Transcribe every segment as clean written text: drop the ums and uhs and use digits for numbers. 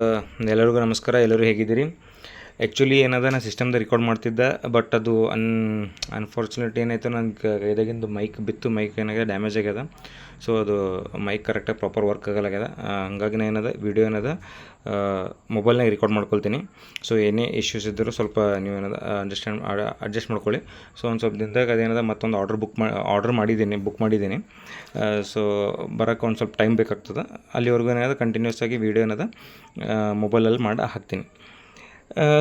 ಎಲ್ಲರಿಗೂ ನಮಸ್ಕಾರ. ಎಲ್ಲರೂ ಹೇಗಿದ್ದೀರಿ? ಆ್ಯಕ್ಚುಲಿ ಏನದ, ನಾನು ಸಿಸ್ಟಮ್ದಾಗ ರೆಕಾರ್ಡ್ ಮಾಡ್ತಿದ್ದೆ, ಬಟ್ ಅದು ಅನ್ಫಾರ್ಚುನೇಟ್ ಏನಾಯಿತು, ನನ್ನ ಕೈದಾಗಿಂದು ಮೈಕ್ ಬಿತ್ತು. ಮೈಕ್ ಏನಾಗ್ಯದ, ಡ್ಯಾಮೇಜ್ ಆಗ್ಯದ. ಸೊ ಅದು ಮೈಕ್ ಕರೆಕ್ಟಾಗಿ ಪ್ರಾಪರ್ ವರ್ಕ್ ಆಗಲಾಗ್ಯದ. ಹಂಗಾಗಿ ಏನದ, ವಿಡಿಯೋ ಏನದ ಮೊಬೈಲ್ನಾಗ ರೆಕಾರ್ಡ್ ಮಾಡ್ಕೊಳ್ತೀನಿ. ಸೊ ಏನೇ ಇಶ್ಯೂಸ್ ಇದ್ದರೂ ಸ್ವಲ್ಪ ನೀವೇನದ ಅಡ್ಜಸ್ಟ್ ಮಾಡ್ಕೊಳ್ಳಿ. ಸೊ ಒಂದು ಸ್ವಲ್ಪ ದಿನದಾಗ ಅದೇನದ ಮತ್ತೊಂದು ಆರ್ಡರ್ ಮಾಡಿದ್ದೀನಿ. ಸೊ ಬರೋಕ್ಕೆ ಒಂದು ಸ್ವಲ್ಪ ಟೈಮ್ ಬೇಕಾಗ್ತದೆ. ಅಲ್ಲಿವರೆಗೂ ಏನದ ಕಂಟಿನ್ಯೂಸ್ ಆಗಿ ವೀಡಿಯೋ ಏನದ ಮೊಬೈಲಲ್ಲಿ ಮಾಡಿ ಹಾಕ್ತೀನಿ.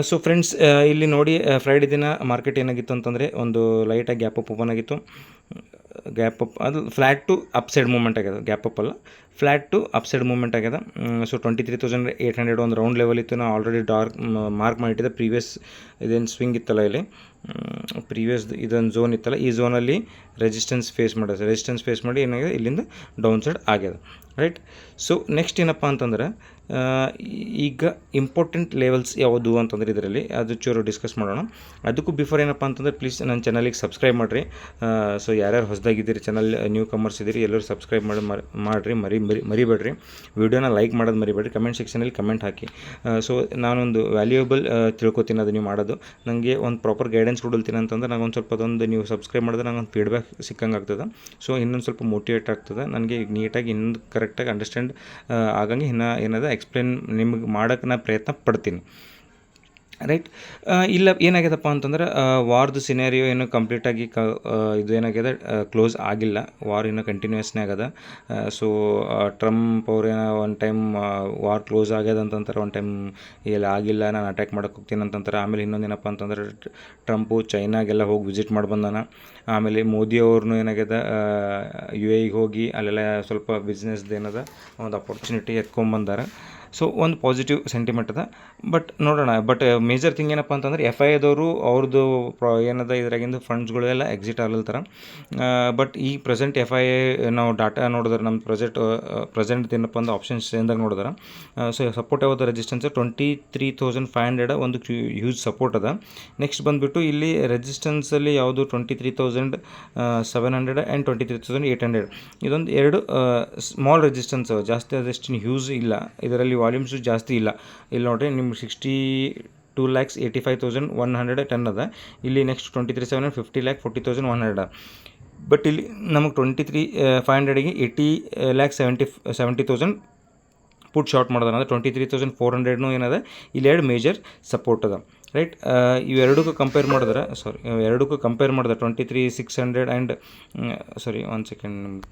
ಸೊ ಫ್ರೆಂಡ್ಸ್, ಇಲ್ಲಿ ನೋಡಿ, ಫ್ರೈಡೇ ದಿನ ಮಾರ್ಕೆಟ್ ಏನಾಗಿತ್ತು ಅಂತಂದರೆ, ಒಂದು ಲೈಟಾಗಿ ಗ್ಯಾಪ್ ಅಪ್ ಓಪನ್ ಆಗಿತ್ತು. ಗ್ಯಾಪ್ ಅಪ್ ಅದು flat to upside movement ಆಗ್ಯದ. ಗ್ಯಾಪ್ ಅಪ್ ಅಲ್ಲ, flat to upside movement ಆಗ್ಯದ. ಸೊ 23,800 ಒಂದು ರೌಂಡ್ ಲೆವೆಲ್ ಇತ್ತು. ನಾವು ಆಲ್ರೆಡಿ ಮಾರ್ಕ್ ಮಾಡಿಟ್ಟಿದ್ದೆ. ಪ್ರೀವಿಯಸ್ ಇದೇನು ಸ್ವಿಂಗ್ ಇತ್ತಲ್ಲ, ಇಲ್ಲಿ ಪ್ರೀವಿಯಸ್ ಇದೊಂದು ಝೋನ್ ಇತ್ತಲ್ಲ, ಈ ಝೋನಲ್ಲಿ ರೆಸಿಸ್ಟೆನ್ಸ್ ಫೇಸ್ ಮಾಡಿ ಏನಾಗಿದೆ, ಇಲ್ಲಿಂದ ಡೌನ್ ಸೈಡ್ ಆಗ್ಯದ. ರೈಟ್. ಸೊ ನೆಕ್ಸ್ಟ್ ಏನಪ್ಪ ಅಂತಂದ್ರೆ, ಈಗ ಇಂಪಾರ್ಟೆಂಟ್ ಲೆವೆಲ್ಸ್ ಯಾವುದು ಅಂತಂದ್ರೆ ಇದರಲ್ಲಿ ಅದು ಚೂರು ಡಿಸ್ಕಸ್ ಮಾಡೋಣ. ಅದಕ್ಕೂ ಬಿಫೋರ್ ಏನಪ್ಪ ಅಂತಂದರೆ, ಪ್ಲೀಸ್ ನನ್ನ ಚಾನಲಿಗೆ ಸಬ್ಸ್ಕ್ರೈಬ್ ಮಾಡಿರಿ. ಸೊ ಯಾರ್ಯಾರು ಹೊಸದಾಗಿದ್ದೀರಿ, ಚಾನಲ್ ನ್ಯೂ ಕಮರ್ಸ್ ಇದ್ದೀರಿ, ಎಲ್ಲರೂ ಸಬ್ಸ್ಕ್ರೈಬ್ ಮಾಡಿರಿ. ಮರಿಬೇಡ್ರಿ. ವೀಡಿಯೋನ ಲೈಕ್ ಮಾಡೋದು ಮರಿಬೇಡ್ರಿ. ಕಮೆಂಟ್ ಸೆಕ್ಷನಲ್ಲಿ ಕಮೆಂಟ್ ಹಾಕಿ. ಸೊ ನಾನೊಂದು ವ್ಯಾಲ್ಯೂಯಬಲ್ ತಿಳ್ಕೊತೀನಿ ಅದು ನೀವು ಮಾಡೋದು. ನನಗೆ ಒಂದು ಪ್ರಾಪರ್ ಗೈಡೆನ್ಸ್ ಕೊಡಲ್ತೀನಿ ಅಂತಂದ್ರೆ, ನಂಗೆ ಒಂದು ಸ್ವಲ್ಪ ಅದೊಂದು ನೀವು ಸಬ್ಸ್ಕ್ರೈಬ್ ಮಾಡಿದ್ರೆ ನಂಗೆ ಒಂದು ಫೀಡ್ಬ್ಯಾಕ್ ಸಿಕ್ಕಂಗೆ ಆಗ್ತದೆ. ಸೊ ಇನ್ನೊಂದು ಸ್ವಲ್ಪ ಮೋಟಿವೇಟ್ ಆಗ್ತದೆ ನನಗೆ, ನೀಟಾಗಿ ಇನ್ನೊಂದು ಕರೆಕ್ಟಾಗಿ ಅಂಡರ್ಸ್ಟ್ಯಾಂಡ್ ಆಗಂಗೆ ಇನ್ನೂ ಏನದ ಎಕ್ಸ್ಪ್ಲೇನ್ ನಿಮಗೆ ಮಾಡೋಕ್ಕೆ ನಾನು ಪ್ರಯತ್ನ ಪಡ್ತೀನಿ. ರೈಟ್. ಇಲ್ಲ ಏನಾಗ್ಯದಪ್ಪ ಅಂತಂದ್ರೆ, ವಾರ್ದು ಸಿನಾರಿಯೋ ಏನು ಕಂಪ್ಲೀಟಾಗಿ ಇದು ಏನಾಗ್ಯದ, ಕ್ಲೋಸ್ ಆಗಿಲ್ಲ. ವಾರ್ ಇನ್ನೂ ಕಂಟಿನ್ಯೂಸ್ನೇ ಆಗ್ಯದ. ಸೊ ಟ್ರಂಪ್ ಅವ್ರೇನೋ ಒಂದು ಟೈಮ್ ವಾರ್ ಕ್ಲೋಸ್ ಆಗ್ಯದ ಅಂತಂತಾರೆ, ಒಂದು ಟೈಮ್ ಇಲ್ಲ ಆಗಿಲ್ಲ, ನಾನು ಅಟ್ಯಾಕ್ ಮಾಡೋಕ್ಕೆ ಹೋಗ್ತೀನಿ ಅಂತಂತಾರೆ. ಆಮೇಲೆ ಇನ್ನೊಂದು ಏನಪ್ಪ ಅಂತಂದ್ರೆ, ಟ್ರಂಪು ಚೈನಾಗೆಲ್ಲ ಹೋಗಿ ವಿಸಿಟ್ ಮಾಡಿ ಬಂದಾನ. ಆಮೇಲೆ ಮೋದಿ ಅವ್ರನ್ನೂ ಏನಾಗ್ಯದ, UAE ಹೋಗಿ ಅಲ್ಲೆಲ್ಲ ಸ್ವಲ್ಪ ಬಿಸ್ನೆಸ್ದು ಏನದ ಒಂದು ಅಪರ್ಚುನಿಟಿ ಎತ್ಕೊಂಬಂದಾರ. ಸೊ ಒಂದು ಪಾಸಿಟಿವ್ ಸೆಂಟಿಮೆಂಟ್ ಅದ. ಬಟ್ ನೋಡೋಣ. ಬಟ್ ಮೇಜರ್ ಥಿಂಗ್ ಏನಪ್ಪ ಅಂತಂದ್ರೆ, FIAದವರು ಅವ್ರದ್ದು ಏನದ ಇದ್ರಾಗಿಂದು ಫಂಡ್ಸ್ಗಳೆಲ್ಲ ಎಕ್ಸಿಟ್ ಆಗ್ಲತ್ತಾರ. ಬಟ್ ಈ ಪ್ರೆಸೆಂಟ್ FIA ನಾವು ಡಾಟಾ ನೋಡಿದ್ರೆ, ನಮ್ಮ ಪ್ರೆಸೆಂಟ್ ಏನಪ್ಪ ಅಂದ್ರೆ ಆಪ್ಷನ್ಸ್ ಏನ್ದಾಗ ನೋಡಿದ್ರೆ, ಸೊ ಸಪೋರ್ಟ್ ಯಾವುದು ರೆಸಿಸ್ಟೆನ್ಸ್ 23,500 ಒಂದು ಹ್ಯೂಜ್ ಸಪೋರ್ಟ್ ಅದ. ನೆಕ್ಸ್ಟ್ ಬಂದುಬಿಟ್ಟು ಇಲ್ಲಿ ರೆಸಿಸ್ಟೆನ್ಸಲ್ಲಿ ಯಾವುದು 23,700 ಆ್ಯಂಡ್ 23,800. ಇದೊಂದು ಎರಡು ಸ್ಮಾಲ್ ರೆಸಿಸ್ಟೆನ್ಸ್, ಜಾಸ್ತಿ ಅದಷ್ಟು ಹ್ಯೂಜ್ ಇಲ್ಲ. ಇದರಲ್ಲಿ ವಾಲ್ಯೂಮ್ಸು ಜಾಸ್ತಿ ಇಲ್ಲ. ಇಲ್ಲಿ ನೋಡಿರಿ, ನಿಮ್ಗೆ 62,85,110 ಅದ. ಇಲ್ಲಿ ನೆಕ್ಸ್ಟ್ 23,700 50,40,100. ಬಟ್ ಇಲ್ಲಿ ನಮಗೆ 23,500ಗೆ 80,70,000 ಪುಟ್ ಶಾರ್ಟ್ ಮಾಡೋದ. ಅಂದರೆ 23,400 ಏನದ, ಇಲ್ಲಿ ಎರಡು ಮೇಜರ್ ಸಪೋರ್ಟ್ ಅದ. ರೈಟ್. ಇವೆರಡಕ್ಕೂ ಕಂಪೇರ್ ಮಾಡಿದ್ರೆ 23,600 ಆ್ಯಂಡ್ ಒನ್ ಸೆಕೆಂಡ್,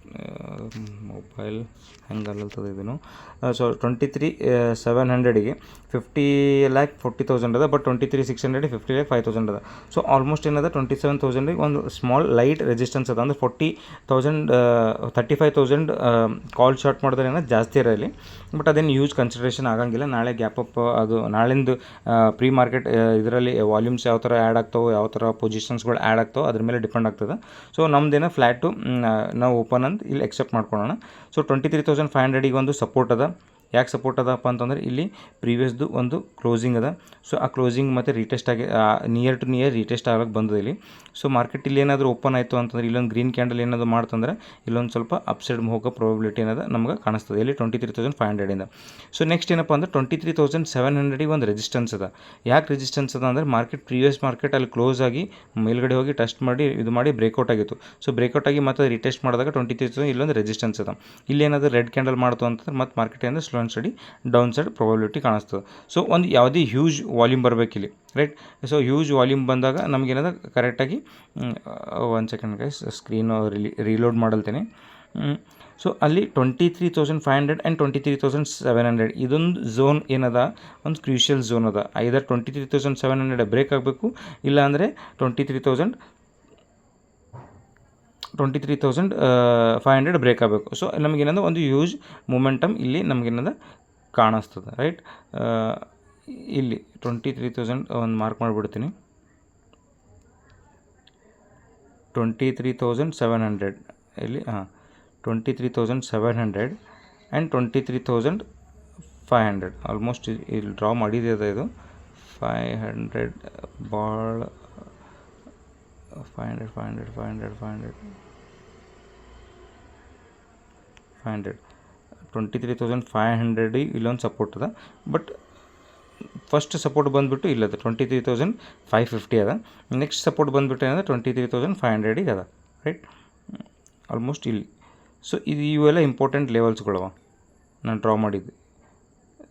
ಮೊಬೈಲ್ ಹೆಂಗಲ್ಲತ್ತದೆ ಇದನ್ನು. ಸೊ 23,700ಗೆ 50,40,000 ಅದ. ಬಟ್ 23,600 50,05,000 ಅದ. ಸೊ ಆಲ್ಮೋಸ್ಟ್ ಏನದ 27,000ಗೆ ಒಂದು ಸ್ಮಾಲ್ ಲೈಟ್ ರೆಸಿಸ್ಟೆನ್ಸ್ ಅದ. ಅಂದರೆ 40,000 35,000 ಕಾಲ್ ಶಾರ್ಟ್ ಮಾಡಿದ್ರೆ ಏನೋ ಜಾಸ್ತಿ ಇರಲಿ. ಬಟ್ ಅದೇನು ಯೂಸ್ ಕನ್ಸಿಡರೇಷನ್ ಆಗಂಗಿಲ್ಲ. ನಾಳೆ ಗ್ಯಾಪ್ ಅಪ್ ಅದು ನಾಳಿಂದು ಪ್ರೀ ಮಾರ್ಕೆಟ್ ಇದರಲ್ಲಿ ವಾಲ್ಯೂಮ್ಸ್ ಯಾವ ಥರ ಆ್ಯಡ್ ಆಗ್ತಾವೆ, ಯಾವ ಥರ ಪೊಸಿಷನ್ಸ್ಗಳು ಆ್ಯಡ್ ಆಗ್ತಾವೆ, ಅದ್ರ ಮೇಲೆ ಡಿಪೆಂಡ್ ಆಗ್ತದೆ. ಸೊ ನಮ್ದೇನೋ ಫ್ಲ್ಯಾಟು ನಾವು ಓಪನ್ ಅಂತ ಇಲ್ಲಿ ಎಕ್ಸೆಪ್ಟ್ ಮಾಡ್ಕೊಳ್ಳೋಣ. ಸೊ 23,500ಗೆ ಒಂದು ಸಪೋರ್ಟ್ ಅದ. ಯಾಕೆ ಸಪೋರ್ಟ್ ಅದಪ್ಪ ಅಂತಂದರೆ, ಇಲ್ಲಿ ಪ್ರೀವಿಯಸ್ದು ಒಂದು ಕ್ಲೋಸಿಂಗ್ ಅದ. ಸೊ ಆ ಕ್ಲೋಸಿಂಗ್ ಮತ್ತು ರೀಟೆಸ್ಟ್ ಆಗಿ ನಿಯರ್ ಟು ನಿಯರ್ ರೀಟೆಸ್ಟ್ ಆಗಕ್ಕೆ ಬಂದದ ಇಲ್ಲಿ. ಸೊ ಮಾರ್ಕೆಟ್ ಇಲ್ಲಿ ಏನಾದರೂ ಓಪನ್ ಆಯಿತು ಅಂತಂದರೆ, ಇಲ್ಲೊಂದು ಗ್ರೀನ್ ಕ್ಯಾಂಡಲ್ ಏನಾದರೂ ಮಾಡ್ತಂದ್ರೆ, ಇಲ್ಲೊಂದು ಸ್ವಲ್ಪ ಅಪ್ಸೈಡ್ ಹೋಗೋ ಪ್ರಾಬಬಿಲಿಟಿ ಏನದ ನಮ್ಗೆ ಕಾಣಿಸ್ತದೆ ಇಲ್ಲಿ 23,500ಇಂದ. ಸೊ ನೆಕ್ಸ್ಟ್ ಏನಪ್ಪ ಅಂದರೆ 23,700ಗೆ ಒಂದು ರೆಸಿಸ್ಟೆನ್ಸ್ ಅದ. ಯಾಕೆ ರೆಸಿಸ್ಟೆನ್ಸ್ ಅದ ಅಂದರೆ, ಪ್ರೀವಿಯಸ್ ಮಾರ್ಕೆಟ್ ಅಲ್ಲಿ ಕ್ಲೋಸ್ ಆಗಿ ಮೇಲ್ಗಡೆ ಹೋಗಿ ಟೆಸ್ಟ್ ಮಾಡಿ ಬ್ರೇಕ್ಔಟ್ ಆಗಿತ್ತು. ಸೊ ಬ್ರೇಕ್ಔಟ್ ಆಗಿ ಮತ್ತೆ ರೀಟೆಸ್ಟ್ ಮಾಡಿದಾಗ 23,000 ಇಲ್ಲೊಂದು ರೆಸಿಸ್ಟೆನ್ಸ್ ಅದ. ಇಲ್ಲಿ ಏನಾದರೂ ರೆಡ್ ಕ್ಯಾಂಡಲ್ ಮಾಡ್ತು ಅಂತಂದ್ರೆ ಮತ್ತೆ ಮಾರ್ಕೆಟ್ ಏನಂದ್ರೆ slow and steady down side probability ಕಾಣಿಸ್ತದೆ. ಸೊ ಒಂದು ಯಾವುದೇ ಹ್ಯೂಜ್ ವಾಲ್ಯೂಮ್ ಬರಬೇಕಿಲ್ಲಿ. ರೈಟ್. ಸೊ ಹ್ಯೂಜ್ ವಾಲ್ಯೂಮ್ ಬಂದಾಗ ನಮಗೇನದ ಕರೆಕ್ಟಾಗಿ ಒಂದು ಸೆಕೆಂಡ್ ಗೈಸ್, ಸ್ಕ್ರೀನು ರೀಲೋಡ್ ಮಾಡಲ್ತೀನಿ. ಸೊ ಅಲ್ಲಿ 23,500 ಆ್ಯಂಡ್ 23,700 ಇದೊಂದು ಝೋನ್ ಏನದ, ಒಂದು ಕ್ರೂಷಿಯಲ್ ಝೋನ್ ಅದ. ಐದರ್ 23,700 ಬ್ರೇಕ್ ಆಗಬೇಕು, ಇಲ್ಲಾಂದರೆ 23,500 ಬ್ರೇಕ್ ಆಗಬೇಕು. ಸೊ ನಮಗೇನಂದ್ರೆ ಒಂದು ಹ್ಯೂಜ್ ಮೂಮೆಂಟಮ್ ಇಲ್ಲಿ ನಮಗೇನದ ಕಾಣಿಸ್ತದೆ. ರೈಟ್. ಇಲ್ಲಿ 23,000 ಒಂದು ಮಾರ್ಕ್ ಮಾಡಿಬಿಡ್ತೀನಿ. 23,700 ಇಲ್ಲಿ 23,700 ಆ್ಯಂಡ್ 23,500 ಆಲ್ಮೋಸ್ಟ್ ಇಲ್ಲಿ ಡ್ರಾ ಮಾಡಿದೆ ಅದ. ಇದು 500 ಭಾಳ 500 23,500 ಇಲ್ಲೊಂದು ಸಪೋರ್ಟ್ ಅದ. ಬಟ್ ಫಸ್ಟ್ ಸಪೋರ್ಟ್ ಬಂದುಬಿಟ್ಟು ಇಲ್ಲದ 23,550 ಅದ. ನೆಕ್ಸ್ಟ್ ಸಪೋರ್ಟ್ ಬಂದುಬಿಟ್ಟು ಏನದ 23,500 ಅದ, ರೈಟ್, ಆಲ್ಮೋಸ್ಟ್ ಇಲ್ಲಿ. ಸೊ ಇವೆಲ್ಲ ಇಂಪಾರ್ಟೆಂಟ್ ಲೆವೆಲ್ಸ್ಗಳವ ನಾನು ಡ್ರಾ ಮಾಡಿದ್ದು.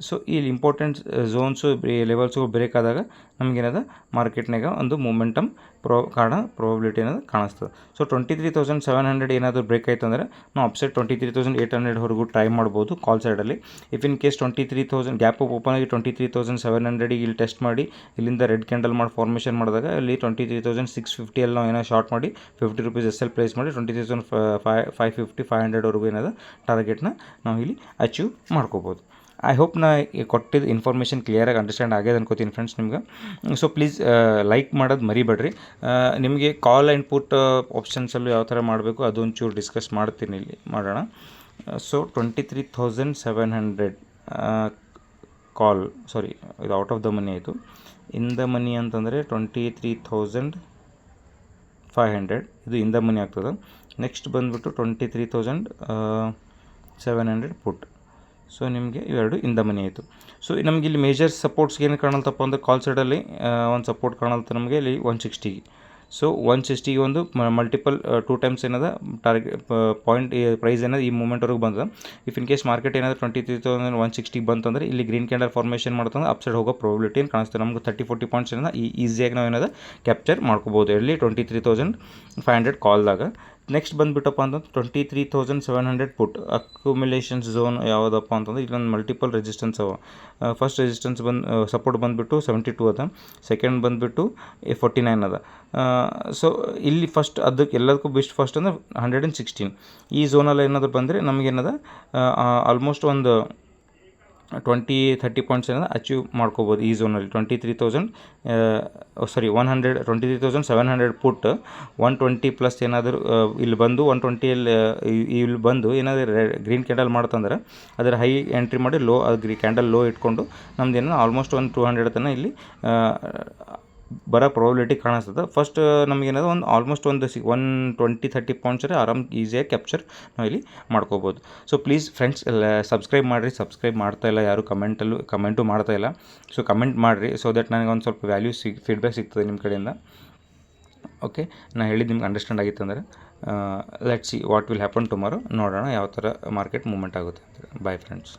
ಸೊ ಇಲ್ಲಿ ಇಂಪಾರ್ಟೆಂಟ್ ಝೋನ್ಸು ಲೆವೆಲ್ಸು ಬ್ರೇಕ್ ಆದಾಗ ನಮಗೇನದ ಮಾರ್ಕೆಟ್ನಾಗ ಒಂದು ಮೂಮೆಂಟಮ್ ಪ್ರಾಬಬಿಲಿಟಿ ಏನದು ಕಾಣಿಸ್ತದೆ. ಸೊ 23,700 ಏನಾದರೂ ಬ್ರೇಕ್ ಆಯ್ತು ಅಂದರೆ ನಾವು ಅಪ್ಸೈಡ್ 23,800ವರೆಗೂ ಟ್ರೈ ಮಾಡ್ಬೋದು ಕಾಲ್ ಸೈಡಲ್ಲಿ. If in case 23,000 gap open ಆಗಿ 23,700 ಇಲ್ಲಿ ಟೆಸ್ಟ್ ಮಾಡಿ ಇಲ್ಲಿಂದ ರೆಡ್ ಕ್ಯಾಂಡಲ್ ಮಾಡಿ ಫಾರ್ಮೇಷನ್ ಮಾಡಿದಾಗ ಅಲ್ಲಿ 23,650 ಅಲ್ಲಿ ನಾವು ಏನೋ ಶಾರ್ಟ್ ಮಾಡಿ ₹50 SL ಪ್ರೈಸ್ ಮಾಡಿ 23,550 500ವರೆಗೂ ಏನದ ಟಾರ್ಗೆಟ್ನ ನಾವು ಇಲ್ಲಿ ಅಚೀವ್ ಮಾಡ್ಕೋಬೋದು. ಐ ಹೋಪ್ ನಾ ಕೊಟ್ಟಿದ್ದು ಇನ್ಫಾರ್ಮೇಷನ್ ಕ್ಲಿಯರಾಗಿ ಅಂಡರ್ಸ್ಟ್ಯಾಂಡ್ ಆಗ್ಯದ ಅನ್ಕೋತೀನಿ ಫ್ರೆಂಡ್ಸ್ ನಿಮ್ಗೆ. ಸೊ ಪ್ಲೀಸ್ ಲೈಕ್ ಮಾಡೋದು ಮರಿಬೇಡ್ರಿ. ನಿಮಗೆ ಕಾಲ್ ಆ್ಯಂಡ್ ಪುಟ್ ಆಪ್ಷನ್ಸಲ್ಲೂ ಯಾವ ಥರ ಮಾಡಬೇಕು ಅದೊಂಚೂರು ಡಿಸ್ಕಸ್ ಮಾಡ್ತೀನಿ, ಇಲ್ಲಿ ಮಾಡೋಣ. ಸೊ 23,700 ಕಾಲ್, ಸಾರಿ ಇದು ಔಟ್ ಆಫ್ ದ ಮನಿ ಆಯಿತು. ಇನ್ ದ ಮನಿ ಅಂತಂದರೆ 23,500 ಇದು ಇನ್ ದ ಮನಿ ಆಗ್ತದೆ. ನೆಕ್ಸ್ಟ್ ಬಂದುಬಿಟ್ಟು 23,700 ಪುಟ್. ಸೊ ನಿಮಗೆ ಇವೆರಡು ಇನ್ ದ ಮನಿ ಆಯಿತು. ಸೊ ನಮಗೆ ಇಲ್ಲಿ ಮೇಜರ್ ಸಪೋರ್ಟ್ಸ್ಗೆ ಏನು ಕಾಣಲ್ತಪ್ಪ ಅಂದರೆ ಕಾಲ್ ಸೈಡಲ್ಲಿ ಒಂದು ಸಪೋರ್ಟ್ ಕಾಣಲ್ತ ನಮಗೆ ಇಲ್ಲಿ 160ಗೆ. ಸೊ 160ಗೆ ಒಂದು ಮಲ್ಟಿಪಲ್ 2 ಟೈಮ್ಸ್ ಏನದ ಟಾರ್ಗೆಟ್ ಪಾಯಿಂಟ್ ಪ್ರೈಸ್ ಏನದ ಈ ಮೂಮೆಂಟ್ವರೆಗೂ ಬಂದದ. ಇಫ್ ಇನ್ ಕೇಸ್ ಮಾರ್ಕೆಟ್ ಏನಾದರೂ 23,160 ಬಂತಂದರೆ ಇಲ್ಲಿ ಗ್ರೀನ್ ಕ್ಯಾಂಡಲ್ ಫಾರ್ಮೇಷನ್ ಮಾಡ್ತಂದ್ರೆ ಅಪ್ಸೈಡ್ ಹೋಗೋ ಪ್ರಾಬಿಲಿಟಿ ಏನು ಕಾಣಿಸ್ತದೆ. ನಮ್ಗೆ 30-40 ಪಾಯಿಂಟ್ಸ್ ಏನದ ಈಸಿಯಾಗಿ ನಾವು ಏನದ ಕ್ಯಾಪ್ಚರ್ ಮಾಡ್ಕೋಬೋದು ಎಲ್ಲಿ 23,500 ಕಾಲ್ದಾಗ. ನೆಕ್ಸ್ಟ್ ಬಂದುಬಿಟ್ಟಪ್ಪ ಅಂತಂದ್ರೆ 23,700 ಪುಟ್ ಅಕ್ಯುಮುಲೇಷನ್ಸ್ ಝೋನ್ ಯಾವುದಪ್ಪ ಅಂತಂದ್ರೆ ಇಲ್ಲೊಂದು ಮಲ್ಟಿಪಲ್ ರೆಸಿಸ್ಟೆನ್ಸ್ ಅವ. ಫಸ್ಟ್ ರೆಸಿಸ್ಟೆನ್ಸ್ ಸಪೋರ್ಟ್ ಬಂದುಬಿಟ್ಟು 72 ಅದ, ಸೆಕೆಂಡ್ ಬಂದುಬಿಟ್ಟು 49 ಅದ. ಸೊ ಇಲ್ಲಿ ಫಸ್ಟ್ ಅದಕ್ಕೆ ಎಲ್ಲದಕ್ಕೂ ಬೆಸ್ಟ್ ಫಸ್ಟ್ ಅಂದ್ರೆ 116 ಈ ಝೋನಲ್ಲಿ ಏನಾದರೂ ಬಂದರೆ ನಮಗೇನದ ಆಲ್ಮೋಸ್ಟ್ ಒಂದು 20-30 ಪಾಯಿಂಟ್ಸ್ ಏನದ ಅಚೀವ್ ಮಾಡ್ಕೋಬೋದು ಈ ಝೋನಲ್ಲಿ. 23,700 ಪುಟ್ 120 ಪ್ಲಸ್ ಏನಾದರೂ ಇಲ್ಲಿ ಬಂದು 120 ಇಲ್ಲಿ ಬಂದು ಏನಾದರೂ ಗ್ರೀನ್ ಕ್ಯಾಂಡಲ್ ಮಾಡ್ತಂದ್ರೆ ಅದರ ಹೈ ಎಂಟ್ರಿ ಮಾಡಿ ಲೋ ಅದು ಕ್ಯಾಂಡಲ್ ಲೋ ಇಟ್ಕೊಂಡು ನಮ್ದು ಏನೋ ಆಲ್ಮೋಸ್ಟ್ ಒಂದು 200 ತನಕ ಇಲ್ಲಿ ಬರೋ ಪ್ರಾಬಿಲಿಟಿ ಕಾಣಿಸ್ತದೆ. ಫಸ್ಟ್ ನಮಗೇನದ ಒಂದು ಆಲ್ಮೋಸ್ಟ್ ಒಂದು 120-30 ಪಾಯಿಂಟ್ಸ್ ಆರಾಮ್ ಈಸಿಯಾಗಿ ಕ್ಯಾಪ್ಚರ್ ನಾವು ಇಲ್ಲಿ ಮಾಡ್ಕೋಬೋದು. ಸೊ ಪ್ಲೀಸ್ ಫ್ರೆಂಡ್ಸ್ ಎಲ್ಲ ಸಬ್ಸ್ಕ್ರೈಬ್ ಮಾಡಿರಿ. ಸಬ್ಸ್ಕ್ರೈಬ್ ಮಾಡ್ತಾಯಿಲ್ಲ ಯಾರು, ಕಮೆಂಟು ಮಾಡ್ತಾಯಿಲ್ಲ. ಸೊ ಕಮೆಂಟ್ ಮಾಡಿರಿ ಸೊ ದಟ್ ನನಗೆ ಒಂದು ಸ್ವಲ್ಪ ವ್ಯಾಲ್ಯೂ ಫೀಡ್ಬ್ಯಾಕ್ ಸಿಗ್ತದೆ ನಿಮ್ಮ ಕಡೆಯಿಂದ. ಓಕೆ, ನಾನು ಹೇಳಿದ್ದು ನಿಮ್ಗೆ ಅಂಡರ್ಸ್ಟ್ಯಾಂಡ್ ಆಗಿತ್ತು ಅಂದರೆ let's see what will happen tomorrow. ನೋಡೋಣ ಯಾವ ಥರ ಮಾರ್ಕೆಟ್ ಮೂವ್ಮೆಂಟ್ ಆಗುತ್ತೆ ಅಂತ. Bye friends.